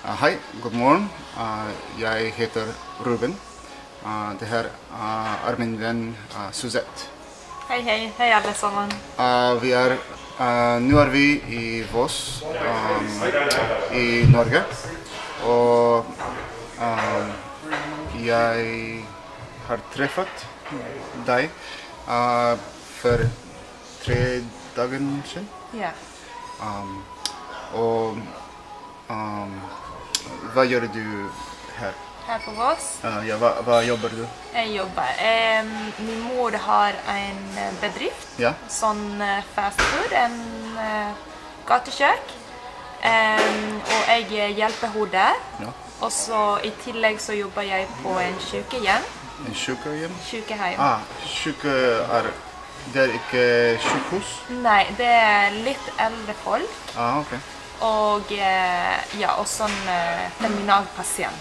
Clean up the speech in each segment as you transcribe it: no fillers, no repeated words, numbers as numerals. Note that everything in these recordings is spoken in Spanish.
Hei, god morgen. Jeg heter Ruben. Det her min venn Suzette. Hei, hei. Hei alle sammen. Nå er vi i Voss i Norge. Og jeg har treffet deg for 3 dager siden. Ja. Og hva gjør du her? Her på Voss. Ja, hva jobber du? Jeg jobber. Min mor har en bedrift, Ja. sånn fast food, en gatekjøk. Og jeg hjelper henne der. Ja. Og så i tillegg så jobber jeg på en sykehjem. En sykehjem? Sykehjem. Det er ikke sykehus? Nei, det er litt eldre folk. Ok. Og ja, og sånn terminalpasient.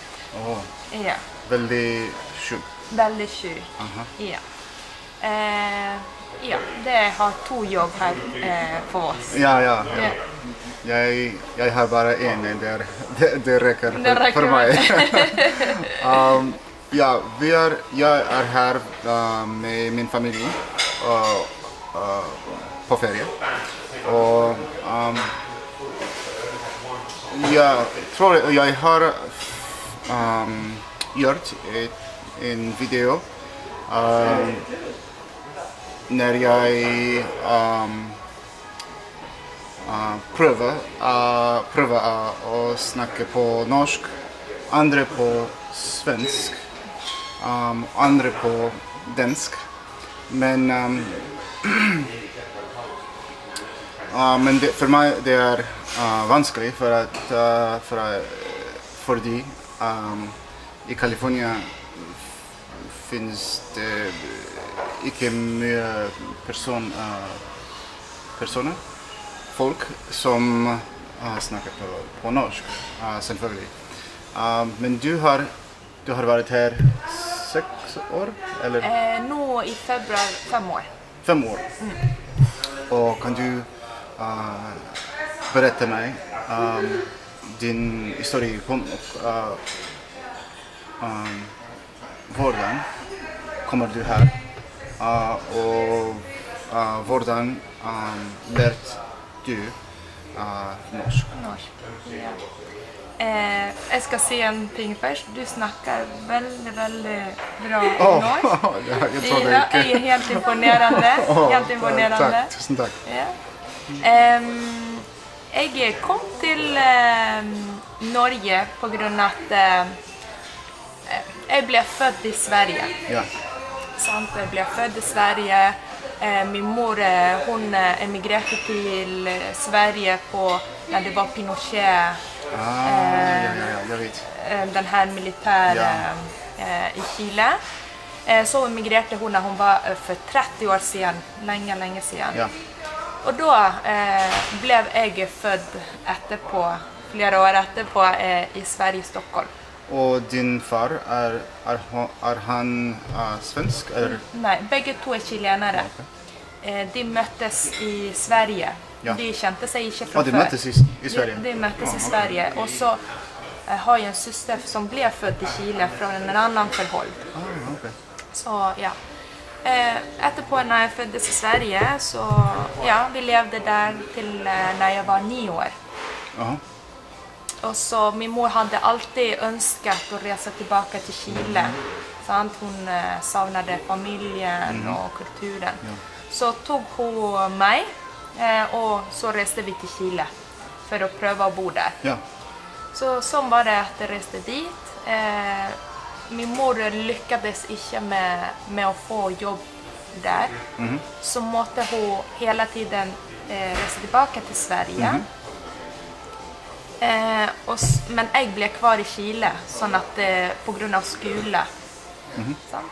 Ja. Veldig syk. Veldig syk. Aha. Ja. Ja, det har 2 jobb her for oss. Ja. Jeg har bare en, det rekker for meg. Ja, jeg er her med min familie på ferie. Og jeg tror jeg har gjort en video når jeg prøver å snakke på norsk, andre på svensk, andre på dansk. Men for meg det er vanskelig fordi i California finnes det ikke mye folk som snakker på norsk, selvfølgelig. Men du har vært her 6 år, eller? Nå i februar 5 år. 5 år. Og kan du berette meg din historie på hvordan kommer du her, og hvordan lærte du norsk? Ja. Jeg skal si en ting først. Du snakker veldig, veldig bra norsk. Jeg tror det ikke. Jeg er helt imponerende. Helt imponerende. Takk, tusen takk. Ja. Jeg kom til Norge på grunn av at jeg ble født i Sverige. Ja. Jeg ble født i Sverige. Min mor hun emigrerte til Sverige når det var Pinochet. Jeg vet. Den her militære i Chile. Så emigrerte hun da hun var for 30 år siden. Lenge siden. Ja. Og da ble jeg født etterpå, flere år etterpå, i Sverige, Stockholm. Og din far, er han svensk? Eller? Nei, begge to er chilenere. Okay. De møttes i Sverige. Ja. De kjente seg ikke fra før. De møttes i Sverige? De møttes i Sverige. Og så har jeg en søster som ble født i Chile fra en annen forhold. Okay. Så ja. Etterpå når jeg fødtes i Sverige, så ja, vi levde der til når jeg var 9 år. Og så min mor hadde alltid ønsket å reise tilbake til Chile. Sant? Hun savnet familien og kulturen. Ja. Så tok hun meg, og så reiste vi til Chile for å prøve å bo der. Ja. Så sånn var det at jeg reiste dit. Min mor lykkades ikke med å få jobb der. Så måtte hun hele tiden reise tilbake til Sverige. Men jeg ble kvar i Chile, sånn at på grunn av skole. Sånn.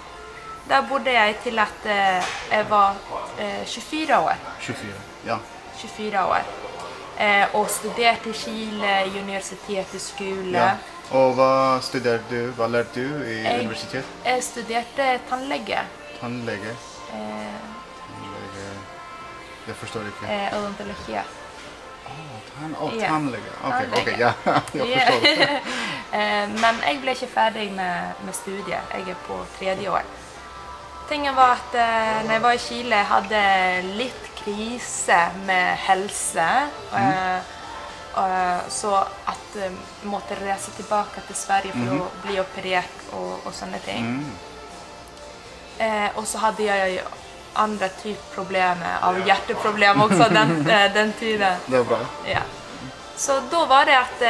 Der bodde jeg til at jeg var 24 år. 24, ja. 24 år. Og studerte i Chile, i universitet, i skole. Ja. Og hva studerte du? Hva lærte du i universitet? Jeg studerte tannlege. Tannlege? Jeg forstår ikke. Odontologi. Ja. Tannlege. Tannlege. Okej, ja. Jag Ja. förstår det. Men jeg ble ikke ferdig med studiet. Jeg er på 3. år. Tingen var at når jeg var i Chile, jeg hadde litt krise med helse. Så at jeg måtte reise tilbake til Sverige for å bli operert og sånne ting. Og så hadde jeg andre typer problemer, av hjerteproblemer også den tiden. Det var bra. Ja. Så da var det at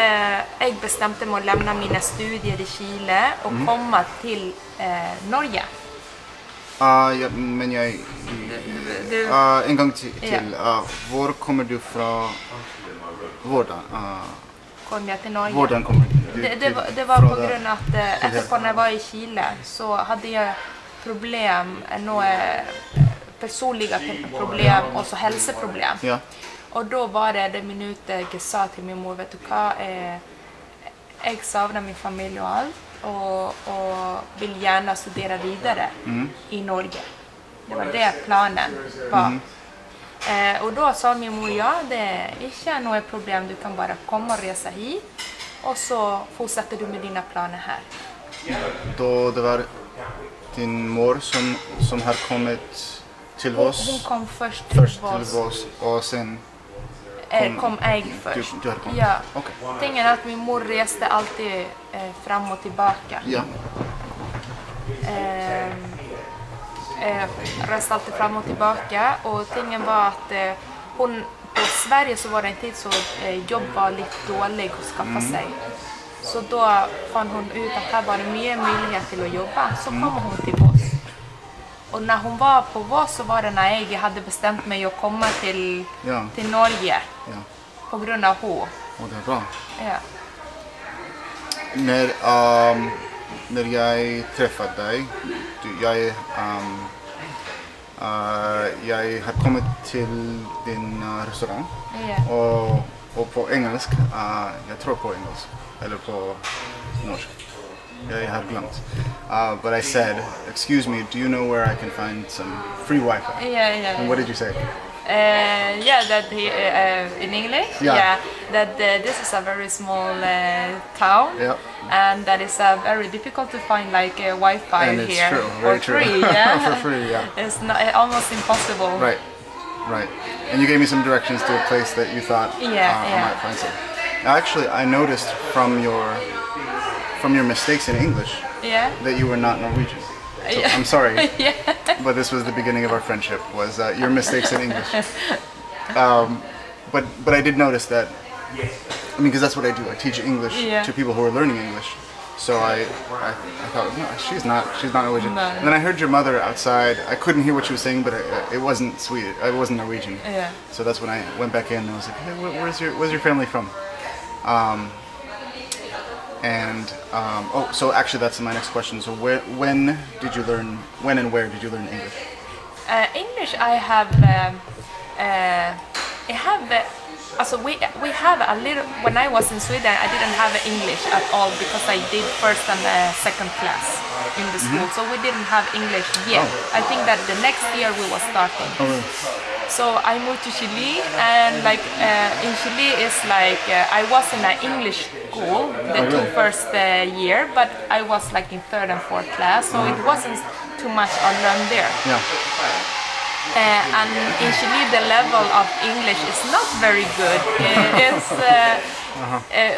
jeg bestemte meg å lämna mine studier i Chile og komme til Norge. Ja, men jag... en gång till. Var kommer du från? Vården? Kom jeg til Norge. Vården kommer du Det var på grunn av at etterpå når jeg var i Chile, så hadde jeg personliga problem och så hälsoproblem. Ja. Och då var det minutet jag sa till min mor, vet du vad, jag savnar min familj och allt och vill gärna studera vidare i Norge. Det var det planen var. Och då sa min mor, ja, det är inte något problem, du kan bara komma och resa hit och så fortsätter du med dina planer här. Då det var din mor som har kommit till oss? Hon kom först till oss och sen kom jag först. Du hade kommit? Ja. Okay. Tingen är att min mor reste alltid fram och tillbaka. Ja. Reste alltid fram och tillbaka och tingen var att hon på Sverige så var det en tid så jobb var lite dålig att skaffa sig. Så då fann hon ut att här var det mycket möjlighet till att jobba. Så kom hon till Voss. Och när hon var på Voss så var det när jag hade bestämt mig att komma till Norge. Ja. På grund av hon. Och det är bra. Ja. När jag träffade dig, jag har kommit till din restaurang och på engelska, jag tror på engelska eller på norska. Jag har glömt. But I said, excuse me, do you know where I can find some free Wi-Fi? Yeah. And what did you say? That in English, that this is a very small town, and that is very difficult to find like Wi-Fi and here. True, very free, true. yeah. For free, yeah. It's not, almost impossible. Right. And you gave me some directions to a place that you thought I might find some. Actually, I noticed from your mistakes in English that you were not Norwegian. So I'm sorry, but this was the beginning of our friendship, was your mistakes in English. But I did notice that, I mean, because that's what I do. I teach English to people who are learning English. So I thought, no, she's not Norwegian. No. And then I heard your mother outside. I couldn't hear what she was saying, but it wasn't Swedish. It wasn't Norwegian. Yeah. So that's when I went back in and I was like, hey, where's your family from? So actually that's my next question. So when and where did you learn English? English I have we have a little, when I was in Sweden I didn't have English at all because I did first and second class in the school, so we didn't have English yet. I think that the next year we were starting. Oh, really? So I moved to Chile, and like in Chile it's like I was in an English school the two first year, but I was like in third and fourth class, so it wasn't too much I learned there. Yeah. And in Chile the level of English is not very good.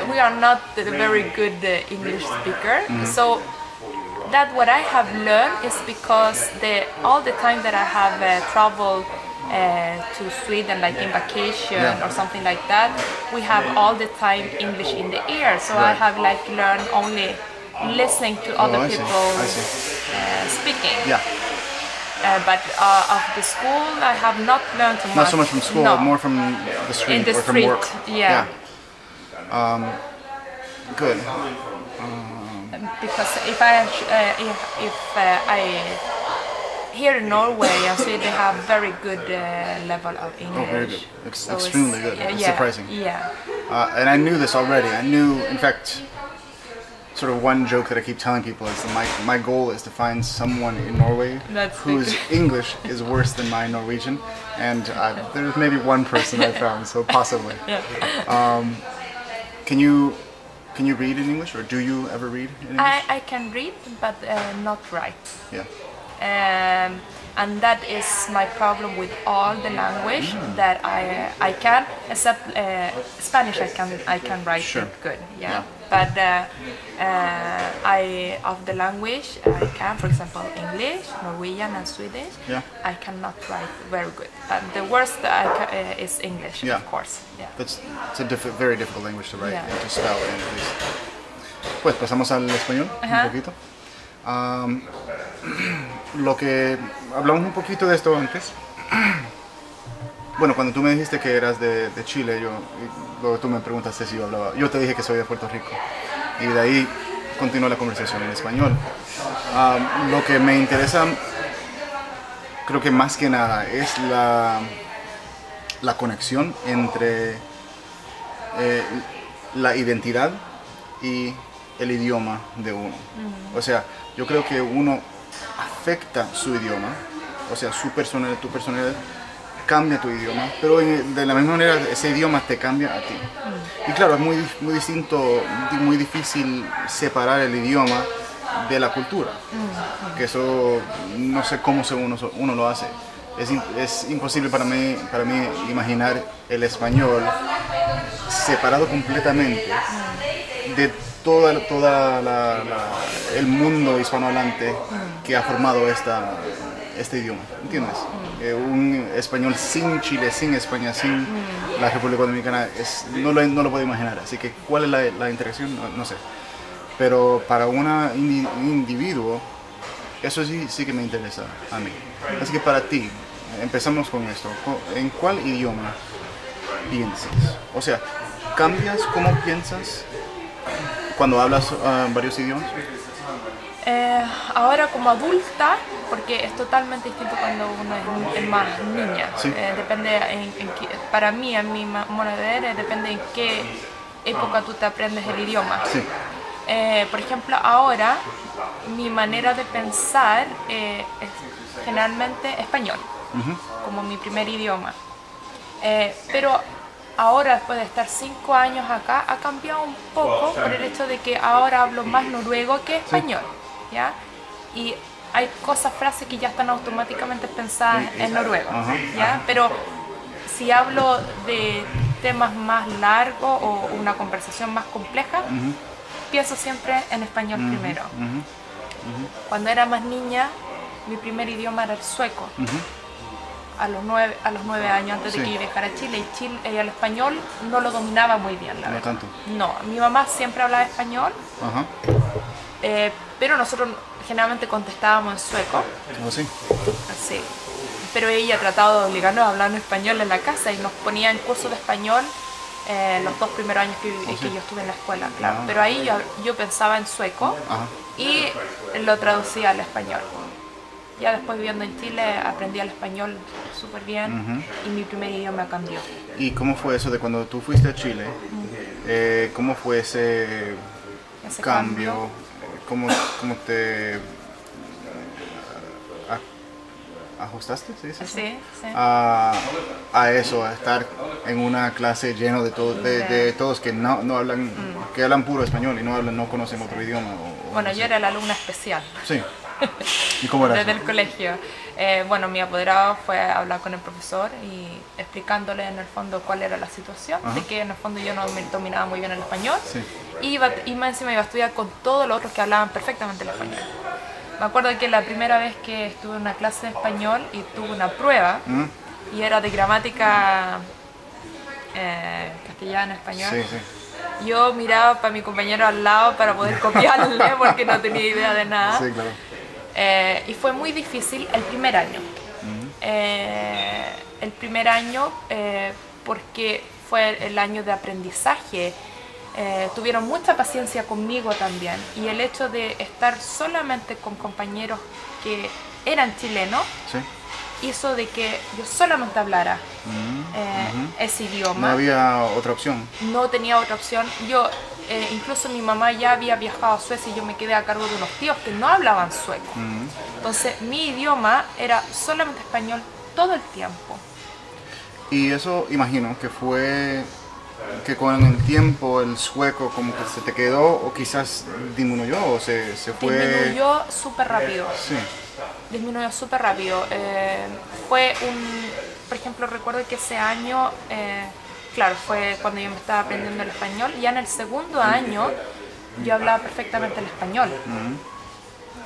We are not a very good English speaker. So that what I have learned is because all the time that I have traveled to Sweden, like in vacation or something like that, we have all the time English in the ear. So I have like learned only listening to other people speaking. Yeah. But of the school, I have not learned too much. Not so much from school, more from the street in the or street, from work. Yeah. Good. Because if I here in Norway and Sweden, they have very good level of English. Oh, very good. Extremely good. It's surprising. Yeah. And I knew this already. I knew, in fact, sort of one joke that I keep telling people is my goal is to find someone in Norway whose English is worse than my Norwegian, and there's maybe one person I found, so possibly. Can you read in English, or do you ever read in English? I can read, but not write. Yeah. And that is my problem with all the language, that I can, except Spanish I can write it good, yeah. But of the language I can, for example, English, Norwegian and Swedish, I cannot write very good. The worst is English, of course. Yeah. It's a very difficult language to write and to spell in, at least. Pues pasamos al español un poquito. Lo que hablamos un poquito de esto antes. Bueno, cuando tú me dijiste que eras de Chile, luego tú me preguntaste si yo hablaba. Yo te dije que soy de Puerto Rico, y de ahí continuó la conversación en español. Lo que me interesa, creo que más que nada, es la conexión entre la identidad y el idioma de uno. O sea, yo creo que uno afecta su idioma, o sea, tu personalidad cambia tu idioma, pero de la misma manera ese idioma te cambia a ti. Y claro, es muy distinto, muy difícil separar el idioma de la cultura, que eso no sé cómo uno lo hace. Es imposible para mí imaginar el español separado completamente de todo el mundo hispanohablante que ha formado este idioma, ¿entiendes? Un español sin Chile, sin España, sin la República Dominicana, no lo puedo imaginar. Así que, ¿cuál es la interacción? No sé. Pero para un individuo, eso sí que me interesa a mí. Así que para ti, empezamos con esto. ¿En cuál idioma piensas? O sea, ¿cambias cómo piensas cuando hablas varios idiomas? Ahora como adulta, porque es totalmente distinto cuando uno es más niña. Depende para mí, en mi modo de ver, depende en qué época tú te aprendes el idioma. Por ejemplo, ahora mi manera de pensar es generalmente español, como mi primer idioma. Pero ahora, después de estar 5 años acá, ha cambiado un poco por el hecho de que ahora hablo más noruego que español, ¿ya? Y hay frases que ya están automáticamente pensadas en noruego, ¿ya? Pero si hablo de temas más largos o una conversación más compleja, pienso siempre en español primero. Cuando era más niña, mi primer idioma era el sueco. A los 9 años, antes de que yo viajara a Chile, y el español no lo dominaba muy bien, la verdad. No tanto. No, mi mamá siempre hablaba español, pero nosotros generalmente contestábamos en sueco. Sí. Sí. Pero ella trataba de obligarnos a hablar en español en la casa y nos ponía en curso de español los 2 primeros años que yo estuve en la escuela, claro. Pero ahí yo pensaba en sueco y lo traducía al español. Ya después viviendo en Chile aprendí el español súper bien y mi primer idioma cambió. ¿Y cómo fue eso de cuando tú fuiste a Chile? ¿Cómo fue ese cambio? ¿Cómo te ajustaste, ¿se dice eso? Sí. A eso, a estar en una clase lleno de todos que no hablan, que hablan puro español y no conocen otro idioma. Bueno, yo era la alumna especial. Sí. ¿Y cómo era desde eso? el colegio. Bueno, mi apoderado fue a hablar con el profesor y explicándole en el fondo cuál era la situación, de que en el fondo yo no dominaba muy bien el español, y más encima iba a estudiar con todos los otros que hablaban perfectamente el español. Me acuerdo que la primera vez que estuve en una clase de español y tuve una prueba, y era de gramática castellana, español. Yo miraba para mi compañero al lado para poder copiarle porque no tenía idea de nada. Sí, claro. Y fue muy difícil el primer año. Porque fue el año de aprendizaje. Tuvieron mucha paciencia conmigo también. Y el hecho de estar solamente con compañeros que eran chilenos hizo de que yo solamente hablara ese idioma. No había otra opción. No tenía otra opción. Yo incluso mi mamá ya había viajado a Suecia y yo me quedé a cargo de unos tíos que no hablaban sueco. Entonces mi idioma era solamente español todo el tiempo. Y eso imagino que fue que con el tiempo el sueco como que se te quedó o quizás disminuyó o se fue... Disminuyó súper rápido. Sí. Disminuyó súper rápido. Fue por ejemplo, recuerdo que ese año, claro, fue cuando yo me estaba aprendiendo el español. Ya en el segundo año yo hablaba perfectamente el español.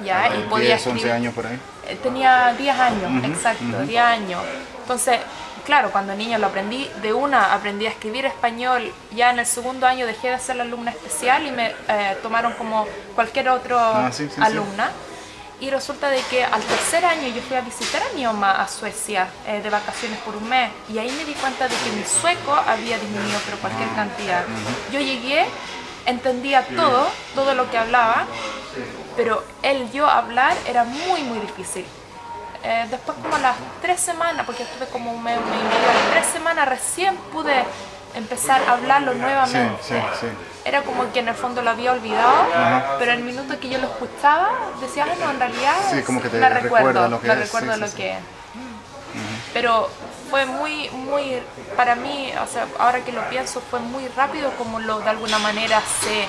Ya, y podía 10, 11 años por ahí. Tenía 10 años, exacto, 10 años. Entonces, claro, cuando niña lo aprendí, aprendí a escribir español. Ya en el segundo año dejé de ser la alumna especial y me tomaron como cualquier otro alumna. Y resulta de que al tercer año yo fui a visitar a mi mamá a Suecia de vacaciones por un mes. Y ahí me di cuenta de que mi sueco había disminuido, pero cualquier cantidad. Yo llegué, entendía todo lo que hablaba, pero yo hablar era muy, muy difícil. Después como a las 3 semanas, porque estuve como un mes y medio, a las 3 semanas recién pude empezar a hablarlo nuevamente. Sí. Era como que en el fondo lo había olvidado, pero el minuto que yo lo escuchaba decía, no, en realidad como que te la recuerdo lo que es. Pero fue muy, muy, para mí, o sea, ahora que lo pienso, fue muy rápido como de alguna manera se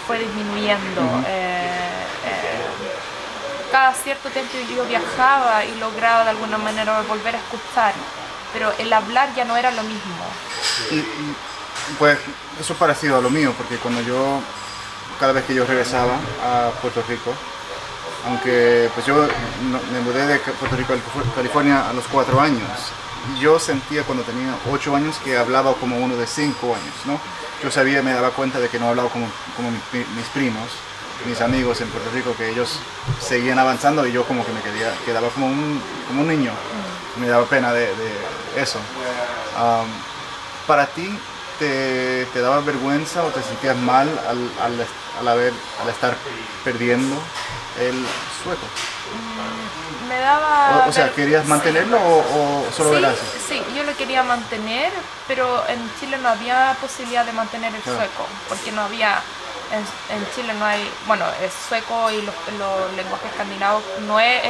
fue disminuyendo. Cada cierto tiempo yo viajaba y lograba de alguna manera volver a escuchar, pero el hablar ya no era lo mismo. Y pues eso es parecido a lo mío, porque cada vez que yo regresaba a Puerto Rico, aunque pues yo me mudé de Puerto Rico a California a los 4 años, yo sentía cuando tenía 8 años que hablaba como uno de 5 años, ¿no? Yo me daba cuenta de que no hablaba como mis primos, mis amigos en Puerto Rico, que ellos seguían avanzando y yo como que me quedaba como un niño. Me daba pena de eso. ¿Para ti te daba vergüenza o te sentías mal al estar perdiendo el sueco? Me daba... O sea, ¿querías mantenerlo o solo verás? Sí, yo lo quería mantener, pero en Chile no había posibilidad de mantener el sueco, porque no había... En Chile no hay, bueno, el sueco y los lenguajes escandinavos no es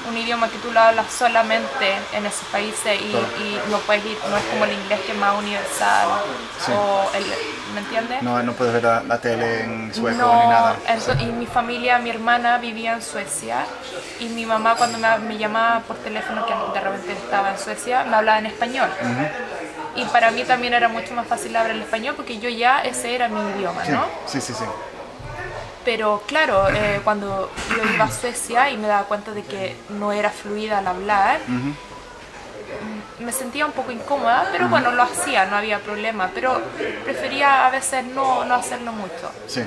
un idioma que tú lo hablas solamente en esos países y no puedes ir, no es como el inglés que es más universal, ¿me entiendes? No puedes ver la tele en sueco ni nada. Y mi familia, mi hermana vivía en Suecia y mi mamá cuando me llamaba por teléfono, que de repente estaba en Suecia, me hablaba en español. Y para mí también era mucho más fácil hablar el español porque ese era mi idioma, ¿no? Sí. Pero claro, cuando yo iba a Suecia y me daba cuenta de que no era fluida al hablar, me sentía un poco incómoda, pero bueno, lo hacía, no había problema. Pero prefería a veces no hacerlo mucho. Sí.